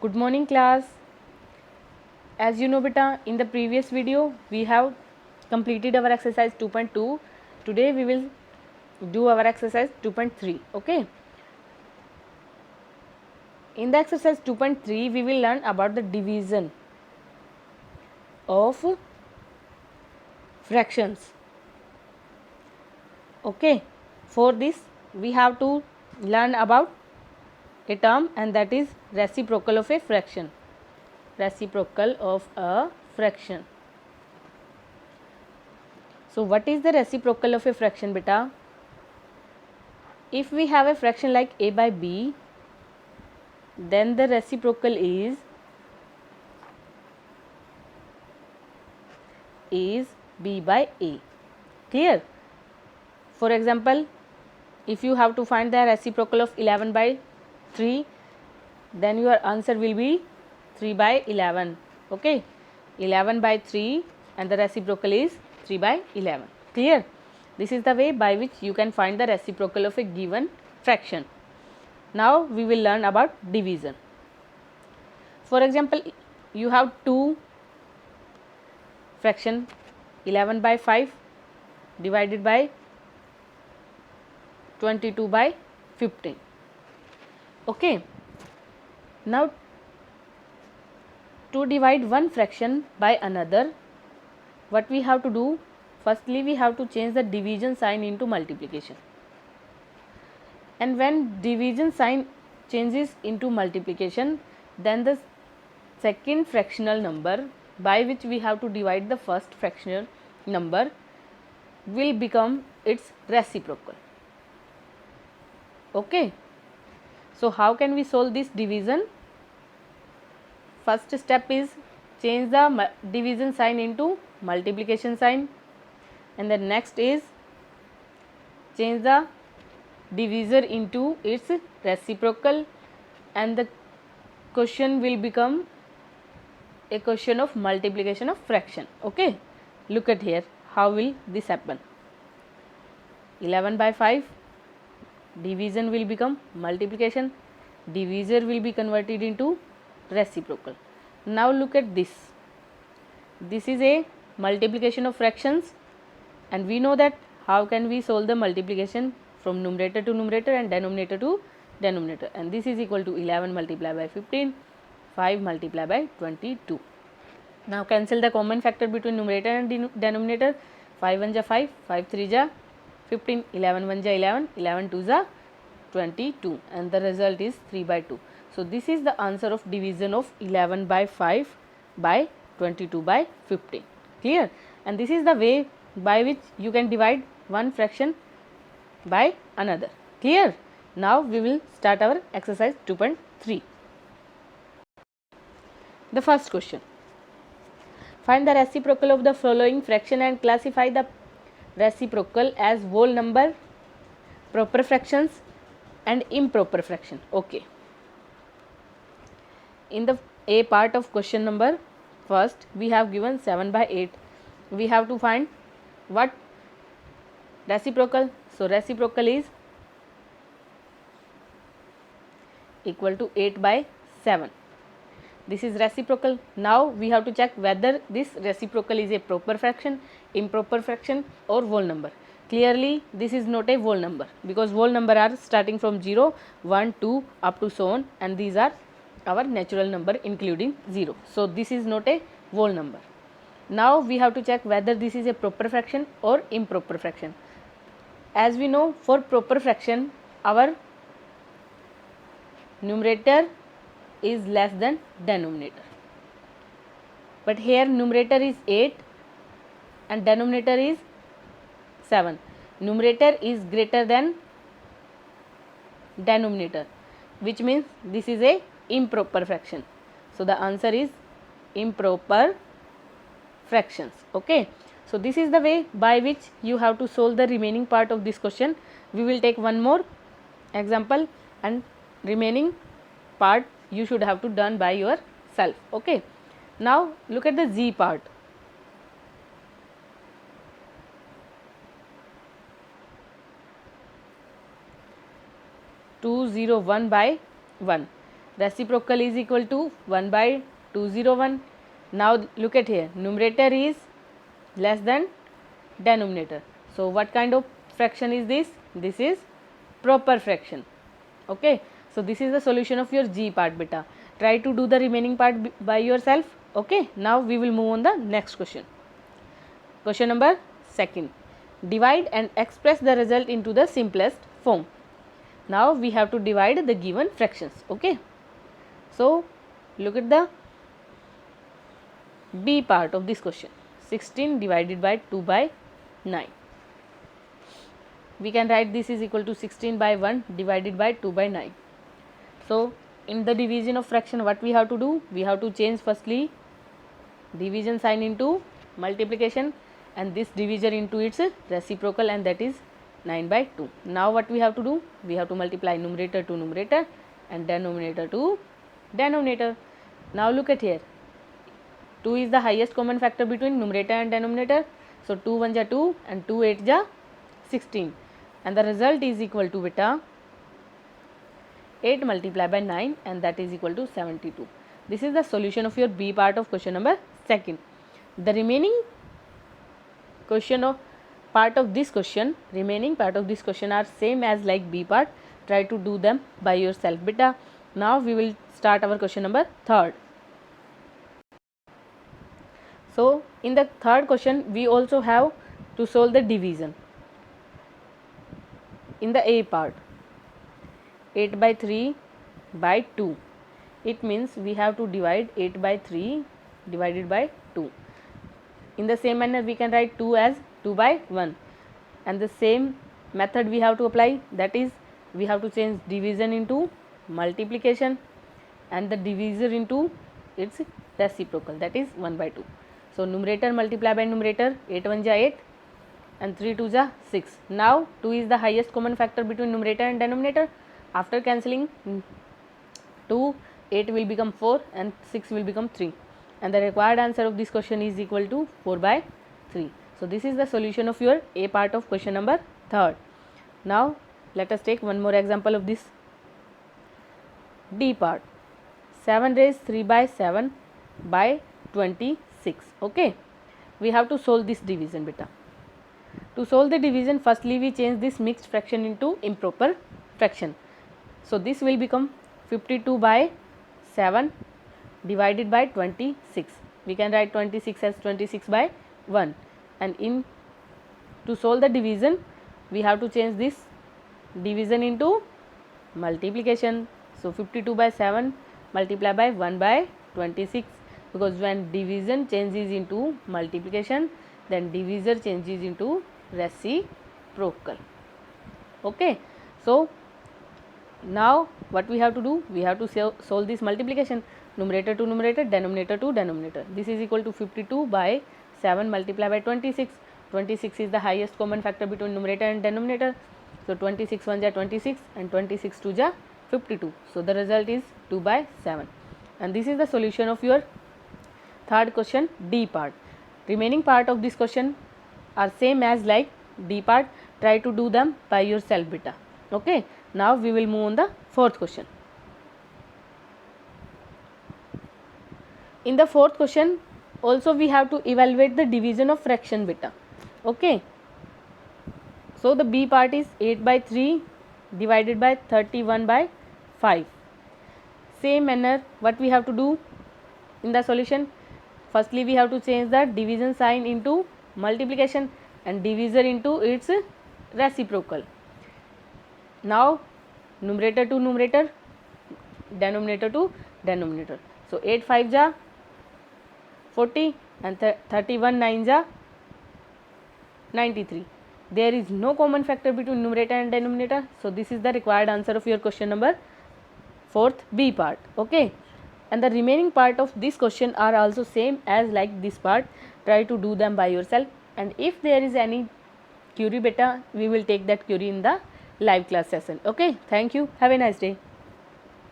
Good morning class. As you know beta, in the previous video we have completed our exercise 2.2. Today we will do our exercise 2.3. Okay. In the exercise 2.3 we will learn about the division of fractions. Okay. For this we have to learn about a term, and that is reciprocal of a fraction. Reciprocal of a fraction. So what is the reciprocal of a fraction beta? If we have a fraction like a by b, then the reciprocal is b by a. Clear? For example, if you have to find the reciprocal of 11 by 3, then your answer will be 3 by 11. Okay, 11 by 3 and the reciprocal is 3 by 11. Clear? This is the way by which you can find the reciprocal of a given fraction. Now we will learn about division. For example, you have two fraction 11 by 5 divided by 22 by 15. Okay. Now to divide one fraction by another, what we have to do? Firstly, we have to change the division sign into multiplication. And when division sign changes into multiplication, then the second fractional number by which we have to divide the first fractional number will become its reciprocal. Okay. So how can we solve this division? First step is change the division sign into multiplication sign, and the next is change the divisor into its reciprocal, and the question will become a question of multiplication of fraction. Okay, look at here, how will this happen? 11 by 5 division will become multiplication, divisor will be converted into reciprocal. Now look at this. This is a multiplication of fractions, and we know that how can we solve the multiplication from numerator to numerator and denominator to denominator, and this is equal to 11 multiplied by 15, 5 multiplied by 22. Now cancel the common factor between numerator and denominator. 5 1 ja 5, 5 3 ja 15, 11 1 ja 11, 11 2 ja 22, and the result is 3 by 2. So this is the answer of division of 11 by 5 by 22 by 15. Clear? And this is the way by which you can divide one fraction by another. Clear? Now we will start our exercise 2.3. The first question. Find the reciprocal of the following fraction and classify the reciprocal as whole number, proper fractions and improper fraction. Okay. In the A part of question number, first we have given 7 by 8. We have to find what? Reciprocal. So reciprocal is equal to 8 by 7. This is reciprocal. Now we have to check whether this reciprocal is a proper fraction, improper fraction or whole number. Clearly this is not a whole number, because whole number are starting from 0, 1, 2 up to so on, and these are our natural number including 0. So this is not a whole number. Now we have to check whether this is a proper fraction or improper fraction. As we know, for proper fraction our numerator is less than denominator, but here numerator is 8 and denominator is 7. Numerator is greater than denominator, which means this is a improper fraction. So the answer is improper fractions. Okay, so this is the way by which you have to solve the remaining part of this question. We will take one more example, and remaining part you should have to done by yourself. Okay, now look at the Z part. Two 0 1 by 1. reciprocal is equal to 1 by 201. Now look at here, numerator is less than denominator. So what kind of fraction is this? This is proper fraction. Okay, so this is the solution of your G part beta. Try to do the remaining part by yourself. Okay, now we will move on the next question. Question number 2. Divide and express the result into the simplest form. Now we have to divide the given fractions. Okay, so look at the B part of this question. 16 divided by 2 by 9. We can write this is equal to 16 by 1 divided by 2 by 9. So in the division of fraction, what we have to do? We have to change firstly division sign into multiplication, and this divisor into its reciprocal, and that is 9 by 2. Now what we have to do? We have to multiply numerator to numerator and denominator to denominator. Now look at here, 2 is the highest common factor between numerator and denominator. So 2 1 ja 2 and 2 8 ja 16, and the result is equal to beta 8 multiplied by 9, and that is equal to 72. This is the solution of your B part of question number 2. The remaining part of this question are same as like B part. Try to do them by yourself beta. Now we will start our question number 3. So in the third question we also have to solve the division. In the A part, 8 by 3 by 2, it means we have to divide 8 by 3 divided by 2. In the same manner we can write 2 as 2 by 1, and the same method we have to apply, that is we have to change division into multiplication and the divisor into its reciprocal, that is 1 by 2. So numerator multiply by numerator, 8 1 ja 8 and 3 2 ja 6. Now 2 is the highest common factor between numerator and denominator. After cancelling 2, 8 will become 4 and 6 will become 3, and the required answer of this question is equal to 4 by 3. So this is the solution of your A part of question number 3. Now let us take one more example of this D part. 7 raised 3 by 7 by 26. Okay, we have to solve this division beta. To solve the division, firstly we change this mixed fraction into improper fraction. So this will become 52 by 7 divided by 26. We can write 26 as 26 by 1, and to solve the division we have to change this division into multiplication. So 52 by 7 multiplied by 1 by 26, because when division changes into multiplication, then divisor changes into reciprocal. Okay, so now what we have to do? We have to solve this multiplication, numerator to numerator, denominator to denominator. This is equal to 52 by 7 multiplied by 26. 26 is the highest common factor between numerator and denominator. So 26 1 ja 26 and 26 2 ja 52. So the result is 2 by 7, and this is the solution of your third question D part. Remaining part of this question are same as like D part. Try to do them by yourself beta. Okay, now we will move on the fourth question. In the fourth question also we have to evaluate the division of fraction beta. Okay, so the B part is 8 by 3 divided by 31 by 5. Same manner what we have to do in the solution? Firstly we have to change the division sign into multiplication and divisor into its reciprocal. Now numerator to numerator, denominator to denominator. So 8 5 ja 40 and 31 9 ja 93. There is no common factor between numerator and denominator. So this is the required answer of your question number 4th B part. Okay, and the remaining part of this question are also same as like this part. Try to do them by yourself, and if there is any query beta, we will take that query in the live class session. Okay, thank you, have a nice day.